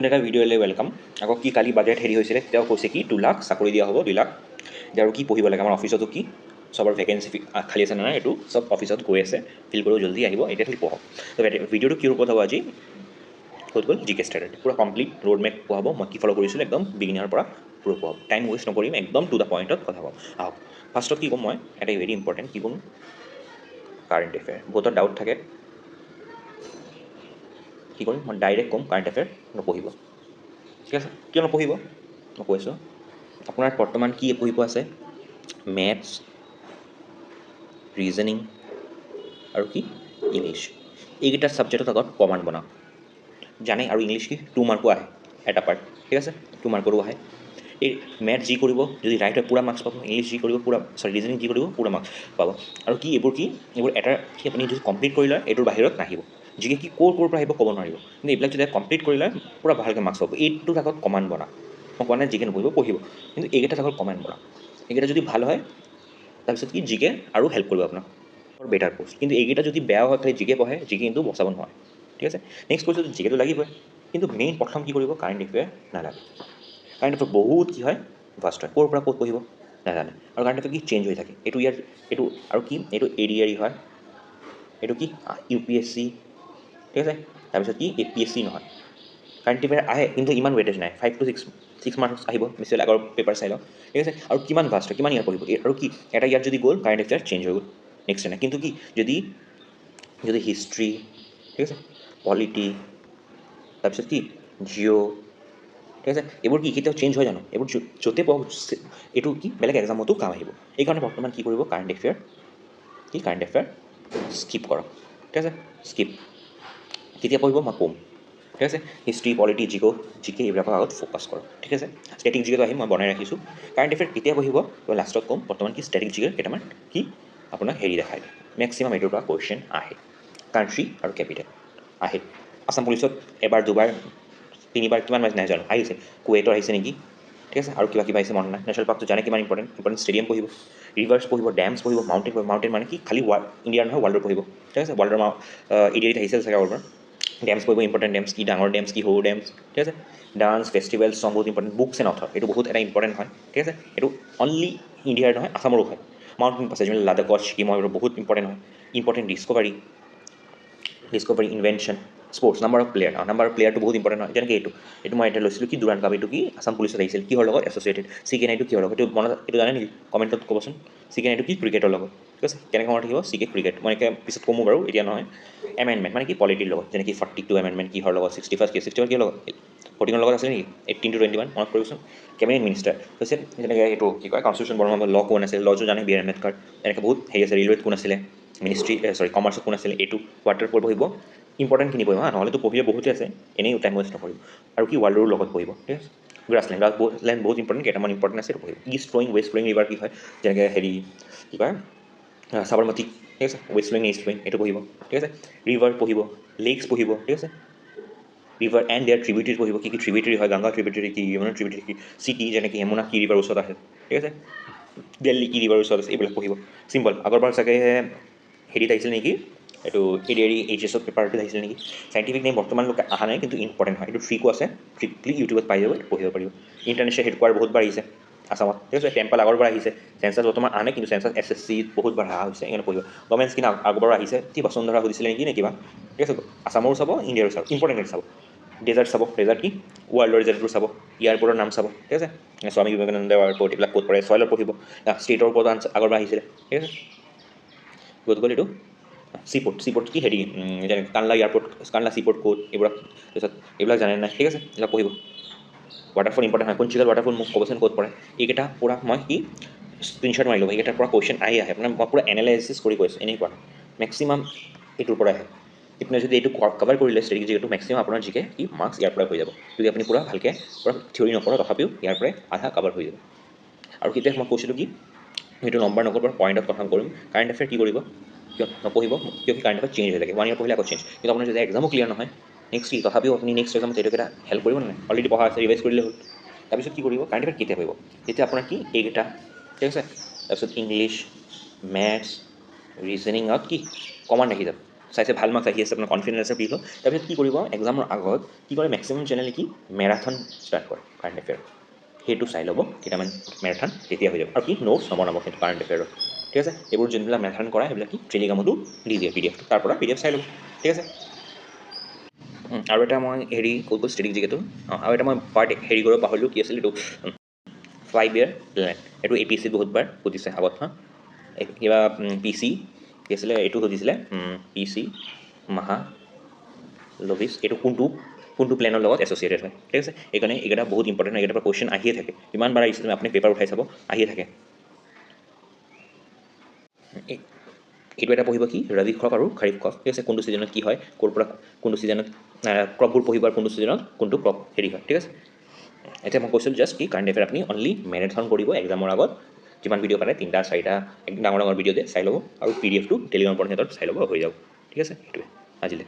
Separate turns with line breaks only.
এটা ভিডিঅ'লৈ ৱেলকাম। আকৌ কি কালি বাজেট হেৰি হৈছিলে, তেওঁ কৈছে কি 2 লাখ চাকৰি দিয়া হ'ব, 2 লাখ যে আৰু কি পঢ়িব লাগে আমাৰ অফিচতো কি চবৰ ভেকেঞ্চি খালী আছে নহয়, এইটো চব অফিচত গৈ আছে, ফিল কৰোঁ জল্দি আহিব, এতিয়া খালি পঢ়ক। তো ভিডিঅ'টো কি ওপৰত হ'ব আজি ক'ত গ'ল জি কে ষ্টাৰ্টেড পূৰা কমপ্লিট ৰোড মেপ পঢ়াব, মই কি ফ'ল' কৰিছিলোঁ একদম বিগিনাৰৰ পৰা পূৰা পঢ়াব, টাইম ৱেষ্ট নকৰিম, একদম টু দ্য পইণ্টত কথা ক'ম। আহক ফাৰ্ষ্টত কি ক'ম মই, এটা ভেৰি ইম্পৰ্টেণ্ট কি ক'ম, কাৰেণ্ট এফেয়াৰ। বহুতৰ ডাউট থাকে, কি কৰিম মই ডাইৰেক্ট ক'ম কাৰেণ্ট এফেয়াৰ নপঢ়িব, ঠিক আছে? কিয় নপঢ়িব মই কৈছোঁ, আপোনাৰ বৰ্তমান কি পঢ়িব আছে, মেথছ, ৰিজনিং আৰু কি ইংলিছ, এইকেইটা ছাবজেক্টত আগত কমান বনাওক। জানে আৰু ইংলিছ কি 2 মাৰ্কো আহে এটা পাৰ্ট, ঠিক আছে? 2 মাৰ্কৰো আহে। এই মেথছ যি কৰিব যদি ৰাইট হয় পূৰা মাৰ্কছ পাব, ইংলিছ যি কৰিব পূৰা, ৰিজনিং যি কৰিব পূৰা মাৰ্কছ পাব। আৰু কি এইবোৰ এটা কি আপুনি যদি কমপ্লিট কৰি লয় এইটোৰ বাহিৰত নাহিব, যিকে কি ক'ৰ পৰা আহিব ক'ব নোৱাৰিব, কিন্তু এইবিলাক যেতিয়া কমপ্লিট কৰি লয় পূৰা ভালকৈ মাৰ্কছ পাব। এইটোৰ আগত কমান বনাওক, মই কোৱা নাই জিকে নপঢ়িব, পঢ়িব, কিন্তু এইকেইটাত আগত কমান বনাওক। এইকেইটা যদি ভাল হয় তাৰপিছত কি জিকে আৰু হেল্প কৰিব আপোনাক ফৰ বেটাৰ পষ্ট। কিন্তু এইকেইটা যদি বেয়া হয় খালি জিকে পঢ়ে, জিকে কিন্তু বচাব নোৱাৰে, ঠিক আছে? নেক্সট কৈছোঁ জিকেটো লাগিবই, কিন্তু মেইন প্ৰথম কি কৰিব কাৰেণ্ট এফেয়াৰ নালাগে। কাৰেণ্ট এফেয়াৰ বহুত কি হয় ফাষ্ট হয়, ক'ৰ পৰা ক'ত পঢ়িব নাজানে, আৰু কাৰেণ্ট এফেয়াৰ কি চেঞ্জ হৈ থাকে, এইটো ইয়াৰ এইটো আৰু কি এইটো এৰিয়াৰী হয়, এইটো কি UPSC, ঠিক আছে? তাৰপিছত কি APSC নহয়। কাৰেণ্ট এফেয়াৰ আহে কিন্তু ইমান ৱেটেজ নাই, 5 to 6 মাৰ্কছ আহিব বেছি আগৰ পেপাৰ চাই লওক, ঠিক আছে? আৰু কিমান ফাষ্ট হয়, কিমান ইয়াৰ পঢ়িব, আৰু কি এটা ইয়াত যদি গ'ল কাৰেণ্ট এফেয়াৰ চেঞ্জ হৈ গ'ল নেক্সট নাই। কিন্তু কি যদি হিষ্ট্ৰী, ঠিক আছে, পলিটি, তাৰপিছত কি জিঅ', ঠিক আছে, এইবোৰ কি কেতিয়াও চেঞ্জ হয় জানো, এইবোৰ য'তে পাওক এইটো কি বেলেগ এক্সামতো কাম আহিব। এইকাৰণে বৰ্তমান কি কৰিব কাৰেণ্ট এফেয়াৰ স্কিপ কৰক, ঠিক আছে? স্কিপ কেতিয়া পঢ়িব মই ক'ম, ঠিক আছে? হিষ্ট্ৰী, পলিটি, জিকে এইবিলাকৰ আগত ফ'কাছ কৰক, ঠিক আছে? ষ্টেটিক জিকেটো আহি মই বনাই ৰাখিছোঁ। কাৰেণ্ট এফেয়াৰ কেতিয়া পঢ়িব মই লাষ্টত ক'ম। বৰ্তমান কি ষ্টেটিক জিকে কেইটামান কি আপোনাক হেৰি দেখাই দিয়ে, মেক্সিমাম এইটোৰ পৰা কুৱেশ্যন আহে, কাণ্ট্ৰি আৰু কেপিটেল আহে। আছাম পুলিচত এবাৰ দুবাৰ তিনিবাৰ কিমান নাই জানো আহিছে, কুৱেইটৰ আহিছে নেকি, ঠিক আছে? আৰু কিবা আহিছে মনত নাই। নেশ্যনেল পাৰ্কটো জানে কিমান ইম্পৰ্টেণ্ট ষ্টেডিয়াম পঢ়িব, ৰিভাৰ্ছ পঢ়িব, ডেমছ পঢ়িব, মাউণ্টেইন পঢ়িব। মাউণ্টেইন মানে কি খালি ইণ্ডিয়াৰ নহয় ৱৰ্ল্ডৰ পঢ়িব, ঠিক আছে? ৱৰ্ল্ডৰ এৰিয়াত আহিছে চাগে অলপমান। ডেমছ পঢ়িব, ইম্পৰ্টেণ্ট ডেমছ কি ডাঙৰ ডেমছ কি সৰু ডেমছ, ঠিক আছে? ডান্স, ফেষ্টিভেল, চং বহুত ইম্পৰ্টেণ্ট, বুকছ এণ্ড অথৰ এইটো বহুত এটা ইম্পৰ্টেণ্ট হয়, ঠিক আছে? এইটো অনলি ইণ্ডিয়াৰ নহয় আছামৰো হয়। মাউণ্টেইন পাছেজ যেনে লাডাখত ছিকিমৰ এইবোৰ বহুত ইম্পৰ্টেণ্ট হয়। Important discovery, invention, sports, number of প্লেয়াৰটো বহুত ইম্পৰ্টেণ্ট হয়। যেনেকৈ এইটো মই এতিয়া লৈছিলোঁ কি দুৰাণ কাপ, এইটো কি আছাম পুলিচত আহিছিল, কিহৰ লগত এছ'চিয়েটেড, CK নাইটো কিহৰ লগত, এইটো মনত এইটো জানে নেকি কমেণ্টত ক'বচোন। CK নাইটো কি ক্ৰিকেটৰ লগত, ঠিক আছে? কেনেকৈ মনত থাকিব CK ক্ৰিকেট, মই এনেকৈ পিছত ক'মো বাৰু, এতিয়া নহয়। এমেণ্ডমেণ্ট মানে কি পলিটিৰ লগত, যেনেকৈ 42 এমেণ্ডমেণ্ট কিহৰ লগত, 61 কিহৰ লগত, 14ৰ লগত আছিলে নেকি, 18 to 21 মনত কৰিবচোন। কেবিনেট মিনিষ্টাৰ হৈছে যেনেকৈ এইটো কি কয় কনষ্টিটিউশ্যন বনোৱা ল কোন আছিল, লজো জানে বি আৰ আম্বেদকাৰ, এনেকৈ বহুত হেৰি আছে। ৰেলৱেত কোন আছিলে, কমাৰ্চত কোন আছিলে, এইটো কোৱাৰ্টাৰ পঢ়িব, ইম্পৰ্টেণ্টখিনি পঢ়িব হা, নহ'লেতো পঢ়িলে বহুতে আছে, এনেই টাইম ৱেষ্ট নকৰিব। আৰু কি ৱৰ্ল্ডৰ লগত পঢ়িব, ঠিক আছে? গ্ৰাছলেণ্ড বহুত ইম্পৰ্টেণ্ট, কেইটামান ইম্পৰ্টেণ্ট আছে পঢ়িব। East flowing west flowing river কি হয়, যেনেকৈ হেৰি কি কয় সাবৰমতী, ঠিক আছে? ৱেষ্ট ফ্ল'য়িং ইষ্ট ফ্ল'য়িং এইটো পঢ়িব, ঠিক আছে? ৰিভাৰ পঢ়িব, লেকছ পঢ়িব, ঠিক আছে? ৰিভাৰ এণ্ড দেয়াৰ ট্ৰিবিউটাৰী পঢ়িব, কি ট্ৰিবিউটাৰী হয়, গংগা ট্ৰিবিউটাৰী কি, যমুনা ট্ৰিবিউটাৰী কি, চিটি যেনেকৈ যমুনা কি ৰিভাৰ ওচৰত আছে, ঠিক আছে? দিল্লী কি ৰিভাৰ ওচৰত আছে, এইবিলাক পঢ়িব। চিম্পল, আগৰবাৰ চাগে হেৰিত আহিছিল নেকি, এইটো এডিআৰি HSৰ পেপাৰটো আহিছিল নেকি। চাইণ্টিফিক নেম বৰ্তমানলৈকে অহা নাই, কিন্তু ইম্পৰ্টেণ্ট হয়, এইটো ফ্ৰীকো আছে, ফ্ৰীকলি ইউটিউবত পাই যাব, পঢ়িব পাৰিব। ইণ্টাৰনেশ্যনেল হেডকোৱাৰ্টাৰ বহুতবাৰ আহিছে আছামত, ঠিক আছে? টেম্পল আগৰবাৰ আহিছে, চেঞ্চাছ বৰ্তমান আনে, কিন্তু চেঞ্চাছ SSC বহুতবাৰ অহা হৈছে, সেইকাৰণে পঢ়িব। গভৰ্ণমেণ্ট স্কিম আগৰবাৰ আহিছে, কি বসুন্ধৰা সুধিছিলে নেকি নে কিবা, ঠিক আছে? আছামৰো চাব, ইণ্ডিয়াৰো চাব, ইম্পৰ্টেণ্ট চাব। ডেজাৰ্ট চাব, ডেজাৰ্ট কি ৱৰ্ল্ডৰ ডেজাৰ্টবোৰ চাব, এয়াৰপৰ্টৰ নাম চাব, ঠিক আছে? স্বামী বিবেকানন্দ এয়াৰপৰ্ট এইবিলাক ক'ত পৰে, ছয়লত পঢ়িব। ষ্টেটৰ ওপৰত আগৰবাৰ আহিছিলে, ঠিক আছে? ক'ত গ'ল এইটো চিপৰ্ট কি হেৰি যেনে কানলা এয়াৰপৰ্ট, কানলা চিপৰ্ট ক'ত, এইবিলাক তাৰপিছত এইবিলাক জানে নাই, ঠিক আছে? এইবিলাক পঢ়িব। ৱাটাৰফল ইম্পৰ্টেণ্ট হয়, কোনচিলাৰ ৱাটাৰফল মোক ক'বচোন ক'ত পৰে, এইকেইটা পূৰা মই কি স্ক্ৰীনশ্বট মাৰি ল'ব, এইকেইটাৰ পৰা কুৱেশ্যন আহি আহে, মানে মই পূৰা এনালাইচিছ কৰি কৈছোঁ, এনেকুৱা মেক্সিমাম এইটোৰ পৰা আহে। আপুনি যদি এইটো কভাৰ কৰিলে ষ্টেটিক জিকেটো, মেক্সিমাম আপোনাৰ জিকে কি মাৰ্কছ ইয়াৰ পৰাই হৈ যাব। যদি আপুনি পূৰা ভালকৈ পূৰা থিয়ৰী নকৰে, তথাপিও ইয়াৰ পৰাই আধা কভাৰ হৈ যাব। আৰু কেতিয়া মই কৈছিলোঁ কি সেইটো নম্বৰ নকৰিব, পইণ্টত কথা কৰিম। কাৰেণ্ট এফেয়াৰ কি কৰিব, কিয় নপঢ়িব, কিয় কি কাৰেণ্ট এফেয়াৰ চেঞ্জ হৈ থাকে, 1 year পঢ়িলে আকৌ চেঞ্জ, কিন্তু আপোনাৰ যদি এক্সামো ক্লিয়াৰ নহয় নেক্সট কি, তথাপিও আপুনি নেক্সট এক্সামত এইটোকেইটা হেল্প কৰিব নাই, অলৰেডি পঢ়া আছে, ৰিভাইজ কৰিলে হ'ল। তাৰপিছত কি কৰিব, কাৰেণ্ট এফেয়াৰ কেতিয়া পঢ়িব, তেতিয়া আপোনাৰ কি এইকেইটা, ঠিক আছে? তাৰপিছত ইংলিছ, মেথছ, ৰিজনিঙত কি কমন ৰাখি যাব, চাইছে ভাল মাৰ্কছ আহি আছে আপোনাৰ কনফিডেঞ্চ আছে প্লিজ তাৰপিছত কি কৰিব এক্সামৰ আগত কি কৰে মেক্সিমাম চেনেলে কি মেৰাথন ষ্টাৰ্ট কৰে কাৰেণ্ট এফেয়াৰ সেইটো চাই ল'ব কেইটামান মেৰাথন তেতিয়া হৈ যাব আৰু কি নোটছ নবনাব কিন্তু কাৰেণ্ট এফেয়াৰত ঠিক আছে এইবোৰ যোনবিলাক মেৰাথন কৰা সেইবিলাক কি টেলিগ্ৰামতো দি দিয়ে PDF টো তাৰ পৰা PDF চাই ল'ব ঠিক আছে আৰু এটা মই হেৰি কৈ গ'ল ষ্ট্ৰেটেজিক এইটো আৰু এটা মই পাৰ্ট হেৰি কৰিব পাহৰিলোঁ কি আছিল এইটো 5 year প্লেন এইটো APSC বহুতবাৰ সুধিছে আগত কিবা PC কি আছিলে এইটো সুধিছিলে PC মহালভিছ এইটো কোনটো প্লেনৰ লগত এছ'চিয়েটেড হয় ঠিক আছে সেইকাৰণে এইকেইটা বহুত ইম্পৰ্টেণ্ট এইকেইটাৰ পৰা কুৱেশ্যন আহিয়ে থাকে কিমান বাৰ আহিছে আপুনি পেপাৰ উঠাই চাব আহিয়ে থাকে এইটো এটা পঢ়িব কি ৰবি ক্ৰপ আৰু খাৰিফ ক্ৰপ ঠিক আছে কোনটো ছিজনত কি হয় ক'ৰ পৰা কোনটো ছিজনত ক্ৰপবোৰ পঢ়িব আৰু কোনটো ছিজনত কোনটো ক্ৰপ হেৰি হয় ঠিক আছে এতিয়া মই কৈছিলোঁ জাষ্ট কি কাৰেণ্ট এফেয়াৰ আপুনি অনলি মেৰাথন কৰিব এক্সামৰ আগত যিমান ভিডিঅ' পাৰে 3টা 4টা ডাঙৰ ডাঙৰ ভিডিঅ' দিয়ে চাই ল'ব আৰু PDF টো টেলিগ্ৰাম পঢ়ি চাই ল'ব হৈ যাব ঠিক আছে সেইটোৱে আজিলৈ